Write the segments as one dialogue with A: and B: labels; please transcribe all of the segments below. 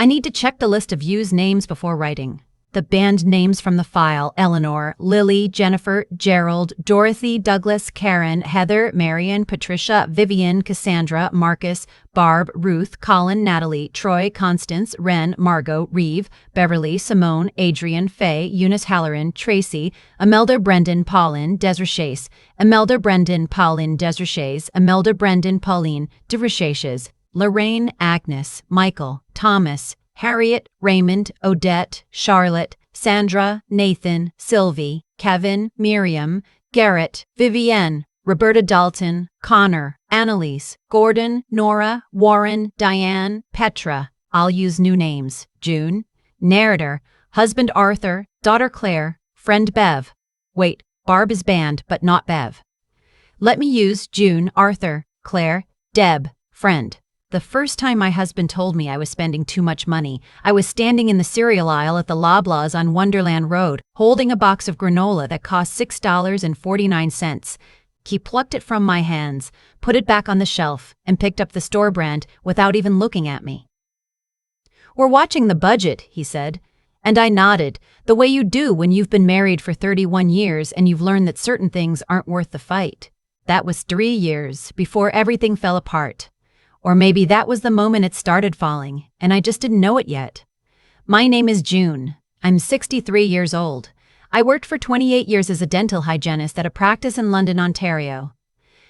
A: I need to check the list of used names before writing. The banned names from the file: Eleanor, Lily, Jennifer, Gerald, Dorothy, Douglas, Karen, Heather, Marion, Patricia, Vivian, Cassandra, Marcus, Barb, Ruth, Colin, Natalie, Troy, Constance, Ren, Margot, Reeve, Beverly, Simone, Adrian, Faye, Eunice Halloran, Tracy, Imelda, Brendan, Pauline, Desrechaise, Imelda, Brendan, Pauline, Desrechaise, Imelda, Brendan, Pauline, Desrechaise, Lorraine, Agnes, Michael, Thomas, Harriet, Raymond, Odette, Charlotte, Sandra, Nathan, Sylvie, Kevin, Miriam, Garrett, Vivienne, Roberta Dalton, Connor, Annalise, Gordon, Nora, Warren, Diane, Petra. I'll use new names. June. Narrator: husband Arthur, daughter Claire, friend Bev. Wait, Barb is banned, but not Bev. Let me use June, Arthur, Claire, Deb, friend. The first time my husband told me I was spending too much money, I was standing in the cereal aisle at the Loblaws on Wonderland Road, holding a box of granola that cost $6.49. He plucked it from my hands, put it back on the shelf, and picked up the store brand without even looking at me. "We're watching the budget," he said. And I nodded, the way you do when you've been married for 31 years and you've learned that certain things aren't worth the fight. That was 3 years before everything fell apart. Or maybe that was the moment it started falling, and I just didn't know it yet. My name is June. I'm 63 years old. I worked for 28 years as a dental hygienist at a practice in London, Ontario.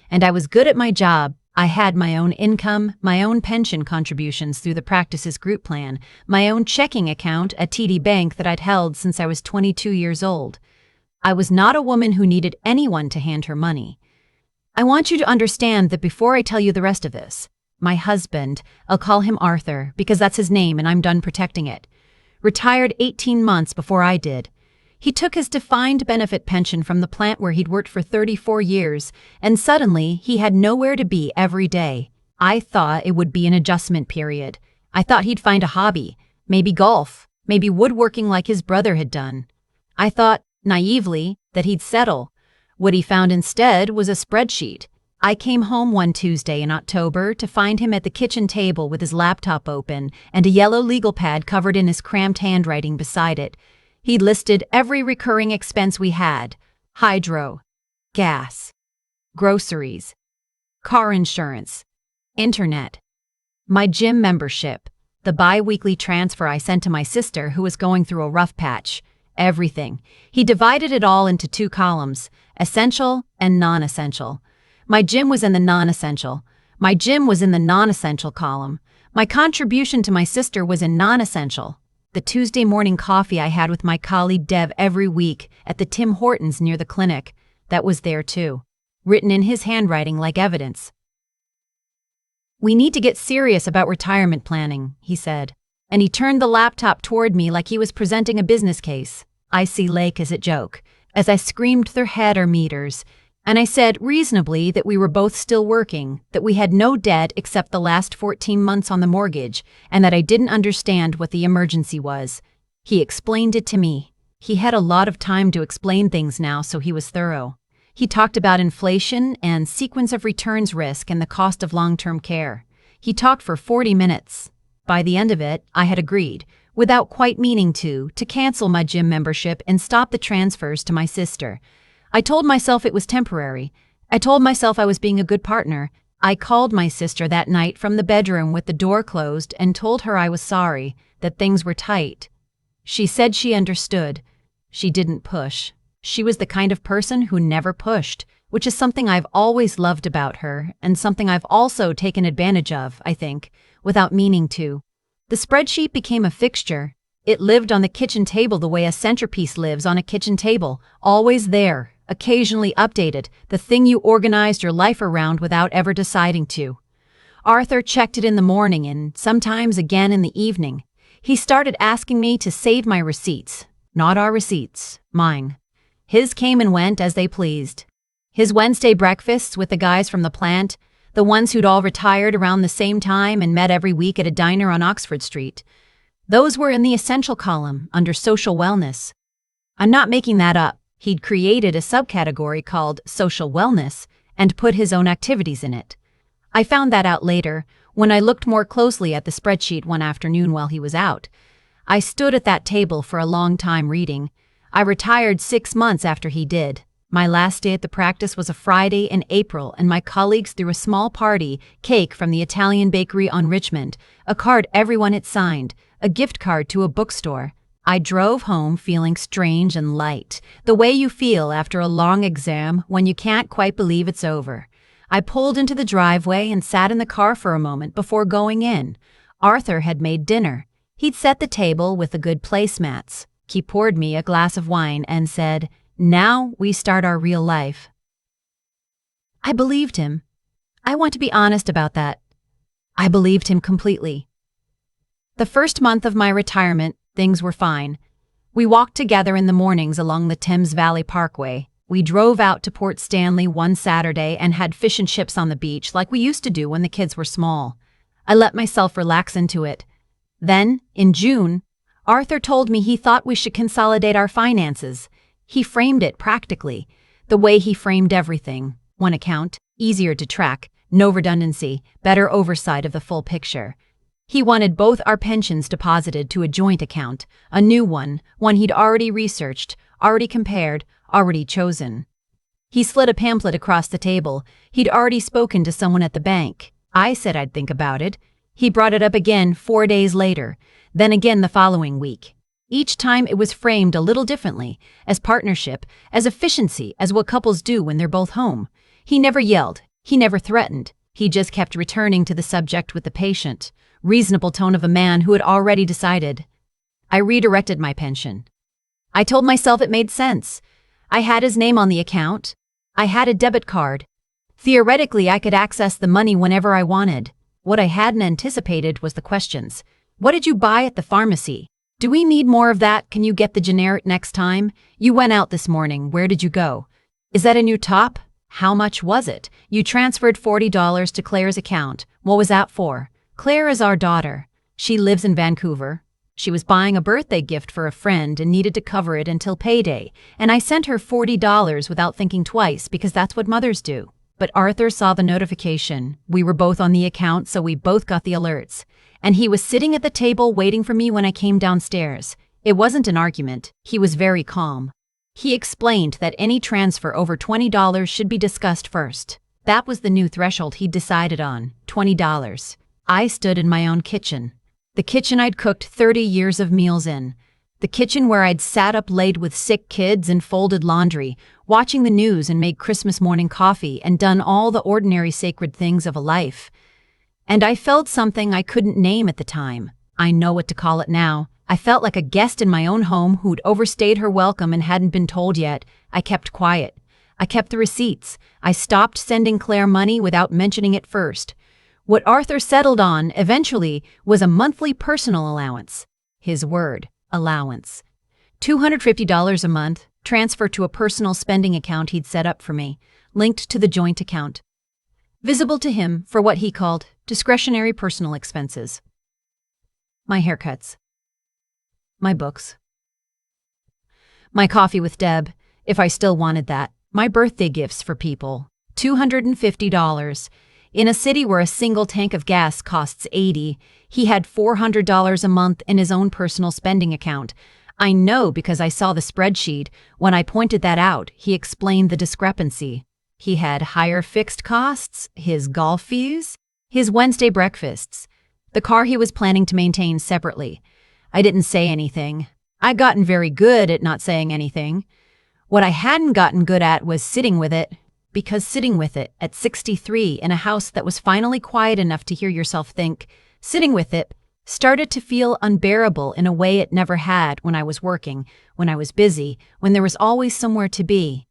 A: And I was good at my job. I had my own income, my own pension contributions through the practice's group plan, my own checking account at TD Bank that I'd held since I was 22 years old. I was not a woman who needed anyone to hand her money. I want you to understand that before I tell you the rest of this, my husband, I'll call him Arthur because that's his name and I'm done protecting it, retired 18 months before I did. He took his defined benefit pension from the plant where he'd worked for 34 years, and suddenly he had nowhere to be every day. I thought it would be an adjustment period. I thought he'd find a hobby, maybe golf, maybe woodworking like his brother had done. I thought, naively, that he'd settle. What he found instead was a spreadsheet. I came home one Tuesday in October to find him at the kitchen table with his laptop open and a yellow legal pad covered in his cramped handwriting beside it. He'd listed every recurring expense we had: hydro, gas, groceries, car insurance, internet, my gym membership, the bi-weekly transfer I sent to my sister who was going through a rough patch, everything. He divided it all into 2 columns, essential and non-essential. My gym was in the non-essential. My gym was in the non-essential column. My contribution to my sister was in non-essential. The Tuesday morning coffee I had with my colleague Dev every week at the Tim Hortons near the clinic, that was there too, written in his handwriting like evidence. "We need to get serious about retirement planning," he said, and he turned the laptop toward me like he was presenting a business case. I see Lake as a joke, as I screamed through header meters, and I said reasonably that we were both still working, that we had no debt except the last 14 months on the mortgage, and that I didn't understand what the emergency was. He explained it to me. He had a lot of time to explain things now, so he was thorough. He talked about inflation and sequence of returns risk and the cost of long-term care. He talked for 40 minutes. By the end of it, I had agreed, without quite meaning to cancel my gym membership and stop the transfers to my sister. I told myself it was temporary. I told myself I was being a good partner. I called my sister that night from the bedroom with the door closed and told her I was sorry, that things were tight. She said she understood. She didn't push. She was the kind of person who never pushed, which is something I've always loved about her and something I've also taken advantage of, I think, without meaning to. The spreadsheet became a fixture. It lived on the kitchen table the way a centerpiece lives on a kitchen table, always there, occasionally updated, the thing you organized your life around without ever deciding to. Arthur checked it in the morning and sometimes again in the evening. He started asking me to save my receipts. Not our receipts, mine. His came and went as they pleased. His Wednesday breakfasts with the guys from the plant, the ones who'd all retired around the same time and met every week at a diner on Oxford Street. Those were in the essential column under social wellness. I'm not making that up. He'd created a subcategory called social wellness and put his own activities in it. I found that out later, When I looked more closely at the spreadsheet one afternoon while he was out, I stood at that table for a long time reading. I retired 6 months after he did. My last day at the practice was a Friday in April, and my colleagues threw a small party, cake from the Italian bakery on Richmond, a card everyone had signed, a gift card to a bookstore. I drove home feeling strange and light, the way you feel after a long exam when you can't quite believe it's over. I pulled into the driveway and sat in the car for a moment before going in. Arthur had made dinner. He'd set the table with the good placemats. He poured me a glass of wine and said, "Now we start our real life." I believed him. I want to be honest about that. I believed him completely. The first month of my retirement, things were fine. We walked together in the mornings along the Thames Valley Parkway. We drove out to Port Stanley one Saturday and had fish and chips on the beach like we used to do when the kids were small. I let myself relax into it. Then, in June, Arthur told me he thought we should consolidate our finances. He framed it practically, the way he framed everything. One account, easier to track, no redundancy, better oversight of the full picture. He wanted both our pensions deposited to a joint account, a new one he'd already researched, already compared, already chosen. He slid a pamphlet across the table. He'd already spoken to someone at the bank. I said I'd think about it. He brought it up again 4 days later, then again the following week. Each time it was framed a little differently, as partnership, as efficiency, as what couples do when they're both home. He never yelled. He never threatened. He just kept returning to the subject with the patient, reasonable tone of a man who had already decided. I redirected my pension. I told myself it made sense. I had his name on the account. I had a debit card. Theoretically, I could access the money whenever I wanted. What I hadn't anticipated was the questions. What did you buy at the pharmacy? Do we need more of that? Can you get the generic next time? You went out this morning. Where did you go? Is that a new top? How much was it? You transferred $40 to Claire's account. What was that for? Claire is our daughter. She lives in Vancouver. She was buying a birthday gift for a friend and needed to cover it until payday, and I sent her $40 without thinking twice because that's what mothers do. But Arthur saw the notification. We were both on the account, so we both got the alerts. And he was sitting at the table waiting for me when I came downstairs. It wasn't an argument. He was very calm. He explained that any transfer over $20 should be discussed first. That was the new threshold he'd decided on, $20. I stood in my own kitchen. The kitchen I'd cooked 30 years of meals in. The kitchen where I'd sat up late with sick kids and folded laundry, watching the news and made Christmas morning coffee and done all the ordinary sacred things of a life. And I felt something I couldn't name at the time. I know what to call it now. I felt like a guest in my own home who'd overstayed her welcome and hadn't been told yet. I kept quiet. I kept the receipts. I stopped sending Claire money without mentioning it first. What Arthur settled on, eventually, was a monthly personal allowance. His word, allowance. $250 a month, transferred to a personal spending account he'd set up for me, linked to the joint account. Visible to him for what he called discretionary personal expenses. My haircuts. My books. My coffee with Deb, if I still wanted that. My birthday gifts for people. $250. In a city where a single tank of gas costs $80, he had $400 a month in his own personal spending account. I know because I saw the spreadsheet. When I pointed that out, he explained the discrepancy. He had higher fixed costs, his golf fees, his Wednesday breakfasts, the car he was planning to maintain separately. I didn't say anything. I'd gotten very good at not saying anything. What I hadn't gotten good at was sitting with it. Because sitting with it at 63 in a house that was finally quiet enough to hear yourself think, sitting with it started to feel unbearable in a way it never had when I was working, when I was busy, when there was always somewhere to be.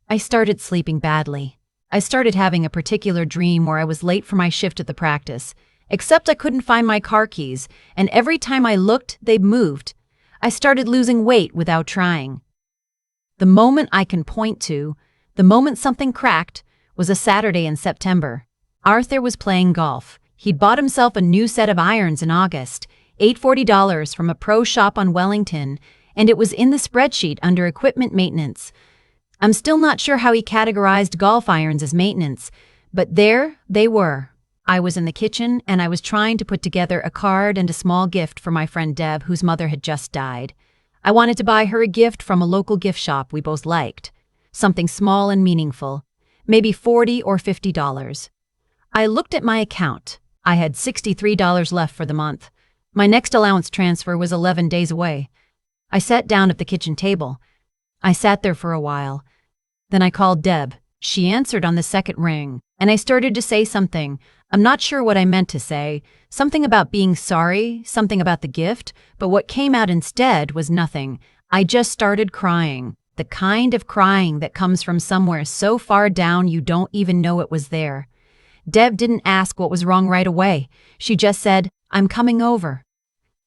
A: I started sleeping badly. I started having a particular dream where I was late for my shift at the practice, except I couldn't find my car keys, and every time I looked, they'd moved. I started losing weight without trying. The moment I can point to, the moment something cracked, was a Saturday in September. Arthur was playing golf. He'd bought himself a new set of irons in August, $840 from a pro shop on Wellington, and it was in the spreadsheet under equipment maintenance. I'm still not sure how he categorized golf irons as maintenance, but there they were. I was in the kitchen and I was trying to put together a card and a small gift for my friend Deb, whose mother had just died. I wanted to buy her a gift from a local gift shop we both liked. Something small and meaningful, maybe $40 or $50. I looked at my account. I had $63 left for the month. My next allowance transfer was 11 days away. I sat down at the kitchen table. I sat there for a while. Then I called Deb. She answered on the second ring, and I started to say something. I'm not sure what I meant to say. Something about being sorry, something about the gift, but what came out instead was nothing. I just started crying. The kind of crying that comes from somewhere so far down you don't even know it was there. Deb didn't ask what was wrong right away. She just said, "I'm coming over."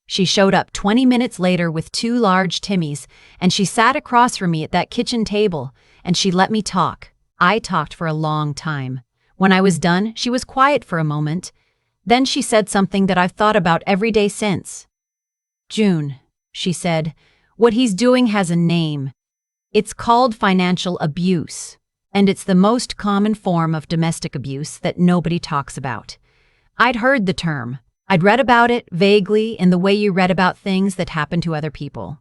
A: She showed up 20 minutes later with 2 large Timmies, and she sat across from me at that kitchen table, and she let me talk. I talked for a long time. When I was done, she was quiet for a moment. Then she said something that I've thought about every day since. "June," she said, "what he's doing has a name. It's called financial abuse, and it's the most common form of domestic abuse that nobody talks about." I'd heard the term. I'd read about it vaguely in the way you read about things that happen to other people.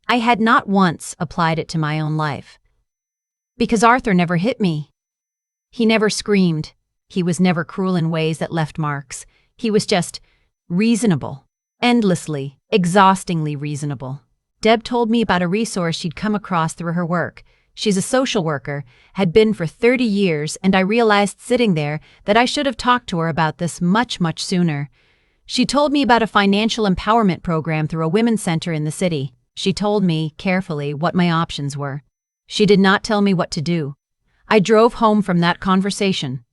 A: I had not once applied it to my own life. Because Arthur never hit me. He never screamed. He was never cruel in ways that left marks. He was just reasonable. Endlessly, exhaustingly reasonable. Deb told me about a resource she'd come across through her work. She's a social worker, had been for 30 years, and I realized sitting there that I should have talked to her about this much sooner. She told me about a financial empowerment program through a women's center in the city. She told me, carefully, what my options were. She did not tell me what to do. I drove home from that conversation.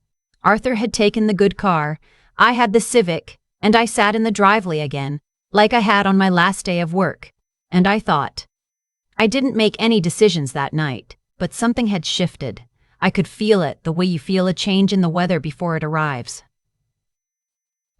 A: Arthur had taken the good car, I had the Civic, and I sat in the driveway again, like I had on my last day of work. And I thought. I didn't make any decisions that night, but something had shifted. I could feel it, the way you feel a change in the weather before it arrives.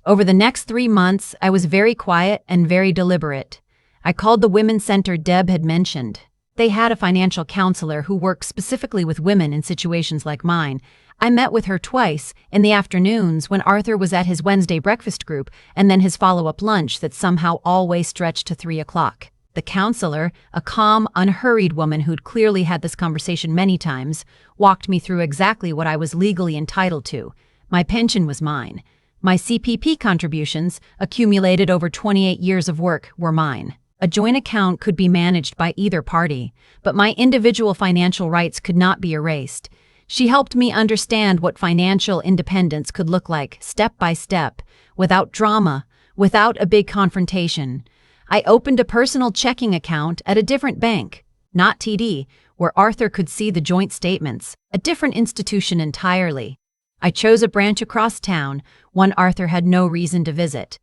A: Over the next 3 months, I was very quiet and very deliberate. I called the women's center Deb had mentioned. They had a financial counselor who worked specifically with women in situations like mine. I met with her twice, in the afternoons when Arthur was at his Wednesday breakfast group, and then his follow-up lunch that somehow always stretched to 3 o'clock. The counselor, a calm, unhurried woman who'd clearly had this conversation many times, walked me through exactly what I was legally entitled to. My pension was mine. My CPP contributions, accumulated over 28 years of work, were mine. A joint account could be managed by either party, but my individual financial rights could not be erased. She helped me understand what financial independence could look like, step by step, without drama, without a big confrontation. I opened a personal checking account at a different bank, not TD, where Arthur could see the joint statements, a different institution entirely. I chose a branch across town, one Arthur had no reason to visit.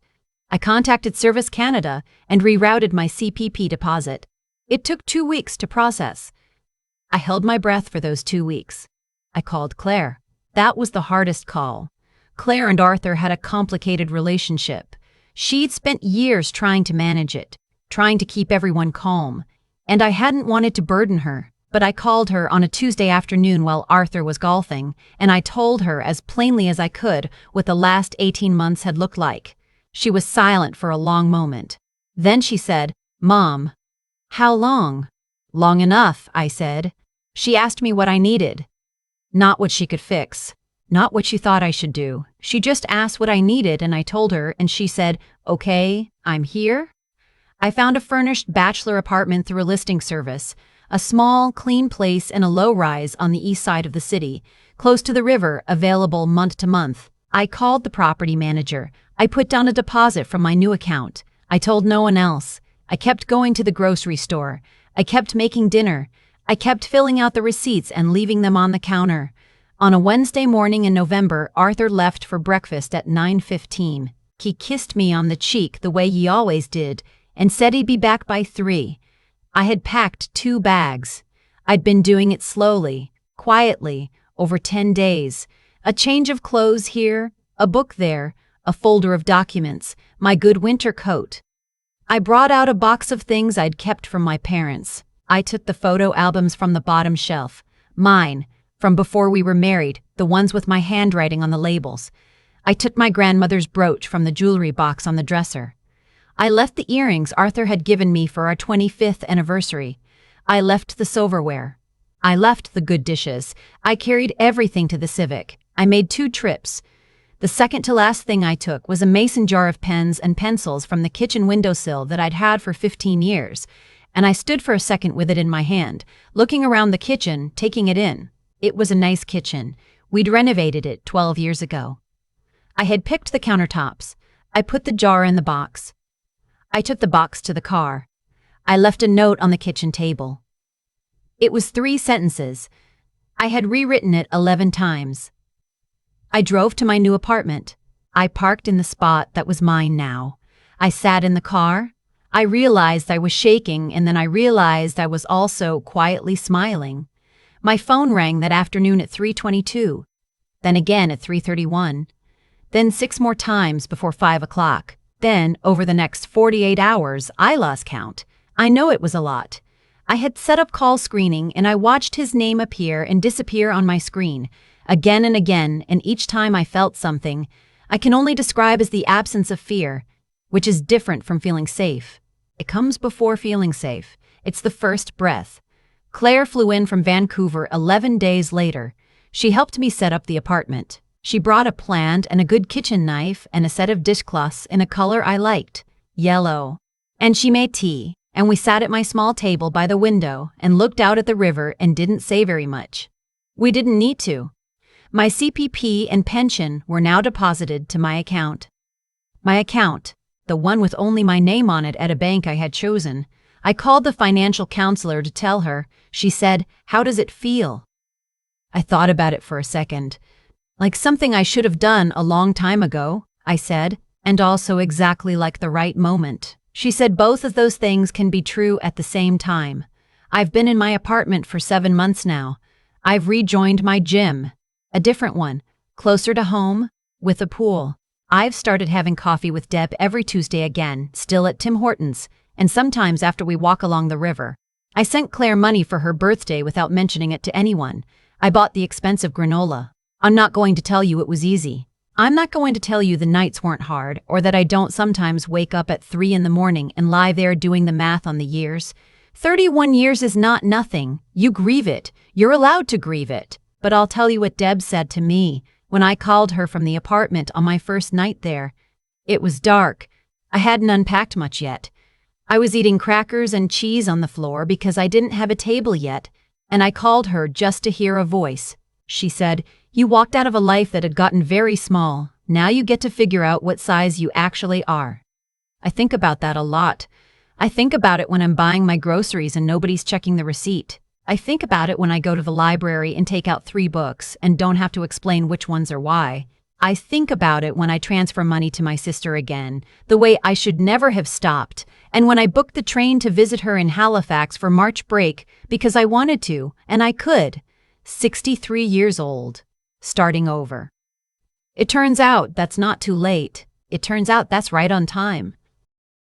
A: I contacted Service Canada and rerouted my CPP deposit. It took 2 weeks to process. I held my breath for those 2 weeks. I called Claire. That was the hardest call. Claire and Arthur had a complicated relationship. She'd spent years trying to manage it, trying to keep everyone calm, and I hadn't wanted to burden her. But I called her on a Tuesday afternoon while Arthur was golfing, and I told her as plainly as I could what the last 18 months had looked like. She was silent for a long moment. Then she said, "Mom." "How long?" "Long enough," I said. She asked me what I needed. Not what she could fix. Not what she thought I should do. She just asked what I needed, and I told her, and she said, "Okay, I'm here." I found a furnished bachelor apartment through a listing service. A small, clean place in a low-rise on the east side of the city, close to the river, available month to month. I called the property manager. I put down a deposit from my new account. I told no one else. I kept going to the grocery store. I kept making dinner. I kept filling out the receipts and leaving them on the counter. On a Wednesday morning in November, Arthur left for breakfast at 9:15. He kissed me on the cheek the way he always did and said he'd be back by 3. I had packed 2 bags. I'd been doing it slowly, quietly, over 10 days. A change of clothes here, a book there, a folder of documents, my good winter coat. I brought out a box of things I'd kept from my parents. I took the photo albums from the bottom shelf, mine, from before we were married, the ones with my handwriting on the labels. I took my grandmother's brooch from the jewelry box on the dresser. I left the earrings Arthur had given me for our 25th anniversary. I left the silverware. I left the good dishes. I carried everything to the Civic. I made 2 trips. The second to last thing I took was a mason jar of pens and pencils from the kitchen windowsill that I'd had for 15 years, and I stood for a second with it in my hand, looking around the kitchen, taking it in. It was a nice kitchen. We'd renovated it 12 years ago. I had picked the countertops. I put the jar in the box. I took the box to the car. I left a note on the kitchen table. It was 3 sentences. I had rewritten it 11 times. I drove to my new apartment. I parked in the spot that was mine now. I sat in the car. I realized I was shaking, and then I realized I was also quietly smiling. My phone rang that afternoon at 3:22, then again at 3:31, then 6 more times before 5 o'clock. Then, over the next 48 hours, I lost count. I know it was a lot. I had set up call screening, and I watched his name appear and disappear on my screen, again and again, and each time I felt something I can only describe as the absence of fear, which is different from feeling safe. It comes before feeling safe. It's the first breath. Claire flew in from Vancouver 11 days later. She helped me set up the apartment. She brought a plant and a good kitchen knife and a set of dishcloths in a color I liked, yellow. And she made tea, and we sat at my small table by the window and looked out at the river and didn't say very much. We didn't need to. My CPP and pension were now deposited to my account. My account, the one with only my name on it at a bank I had chosen. I called the financial counselor to tell her. She said, "How does it feel?" I thought about it for a second. "Like something I should have done a long time ago," I said, "and also exactly like the right moment." She said both of those things can be true at the same time. I've been in my apartment for 7 months now. I've rejoined my gym, a different one, closer to home, with a pool. I've started having coffee with Deb every Tuesday again, still at Tim Hortons, and sometimes after we walk along the river. I sent Claire money for her birthday without mentioning it to anyone. I bought the expensive granola. I'm not going to tell you it was easy. I'm not going to tell you the nights weren't hard, or that I don't sometimes wake up at 3 in the morning and lie there doing the math on the years. 31 years is not nothing. You grieve it. You're allowed to grieve it. But I'll tell you what Deb said to me when I called her from the apartment on my first night there. It was dark. I hadn't unpacked much yet. I was eating crackers and cheese on the floor because I didn't have a table yet, and I called her just to hear a voice. She said, "You walked out of a life that had gotten very small. Now you get to figure out what size you actually are." I think about that a lot. I think about it when I'm buying my groceries and nobody's checking the receipt. I think about it when I go to the library and take out 3 books and don't have to explain which ones or why. I think about it when I transfer money to my sister again, the way I should never have stopped, and when I booked the train to visit her in Halifax for March break because I wanted to, and I could. 63 years old. Starting over. It turns out that's not too late. It turns out that's right on time.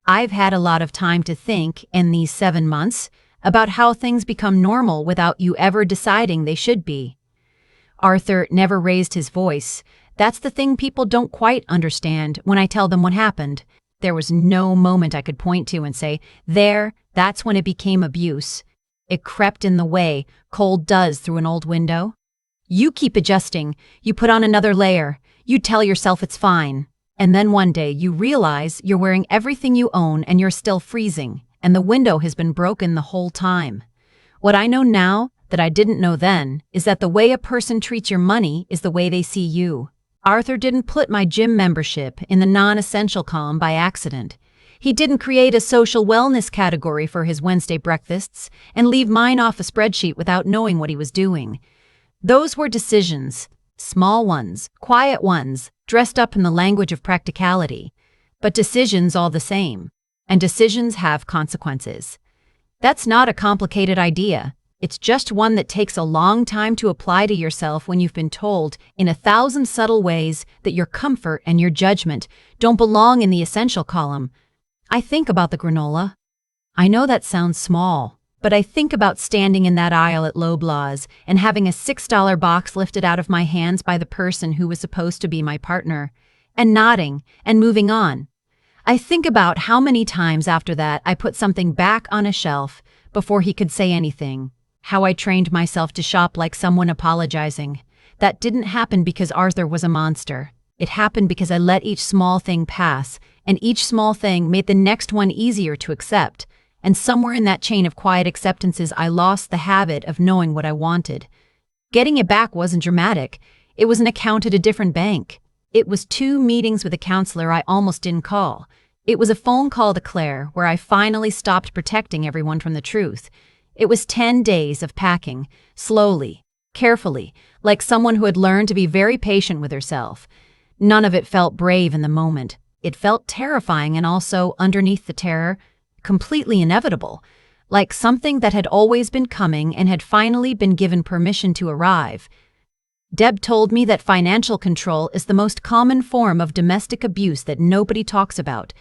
A: I've had a lot of time to think in these 7 months about how things become normal without you ever deciding they should be. Arthur never raised his voice. That's the thing people don't quite understand when I tell them what happened. There was no moment I could point to and say, that's when it became abuse. It crept in the way cold does through an old window. You keep adjusting. You put on another layer. You tell yourself it's fine. And then one day you realize you're wearing everything you own and you're still freezing, and the window has been broken the whole time. What I know now that I didn't know then is that the way a person treats your money is the way they see you. Arthur didn't put my gym membership in the non-essential column by accident. He didn't create a social wellness category for his Wednesday breakfasts and leave mine off a spreadsheet without knowing what he was doing. Those were decisions, small ones, quiet ones, dressed up in the language of practicality, but decisions all the same, and decisions have consequences. That's not a complicated idea. It's just one that takes a long time to apply to yourself when you've been told in 1,000 subtle ways that your comfort and your judgment don't belong in the essential column. I think about the granola. I know that sounds small, but I think about standing in that aisle at Loblaws and having a $6 box lifted out of my hands by the person who was supposed to be my partner. and nodding and moving on. I think about how many times after that I put something back on a shelf before he could say anything, how I trained myself to shop like someone apologizing. That didn't happen because Arthur was a monster. It happened because I let each small thing pass, and each small thing made the next one easier to accept. And somewhere in that chain of quiet acceptances, I lost the habit of knowing what I wanted. Getting it back wasn't dramatic. It was an account at a different bank. It was 2 meetings with a counselor I almost didn't call. It was a phone call to Claire where I finally stopped protecting everyone from the truth. It was 10 days of packing, slowly, carefully, like someone who had learned to be very patient with herself. None of it felt brave in the moment. It felt terrifying and also, underneath the terror, completely inevitable, like something that had always been coming and had finally been given permission to arrive. Deb told me that financial control is the most common form of domestic abuse that nobody talks about.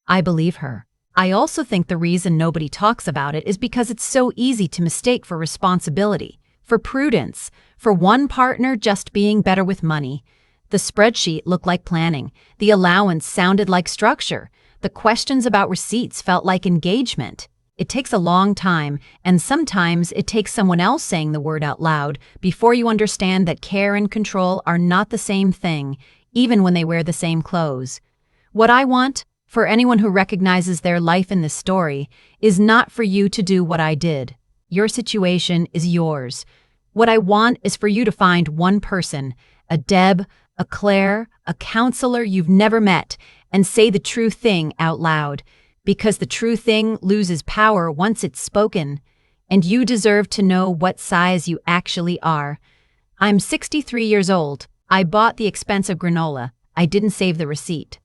A: I believe her. I also think the reason nobody talks about it is because it's so easy to mistake for responsibility, for prudence, for one partner just being better with money. The spreadsheet looked like planning. The allowance sounded like structure. The questions about receipts felt like engagement. It takes a long time, and sometimes it takes someone else saying the word out loud before you understand that care and control are not the same thing, even when they wear the same clothes. What I want, for anyone who recognizes their life in this story, is not for you to do what I did. Your situation is yours. What I want is for you to find one person, a Deb, a Claire, a counselor you've never met, and say the true thing out loud, because the true thing loses power once it's spoken, and you deserve to know what size you actually are. I'm 63 years old. I bought the expensive granola. I didn't save the receipt.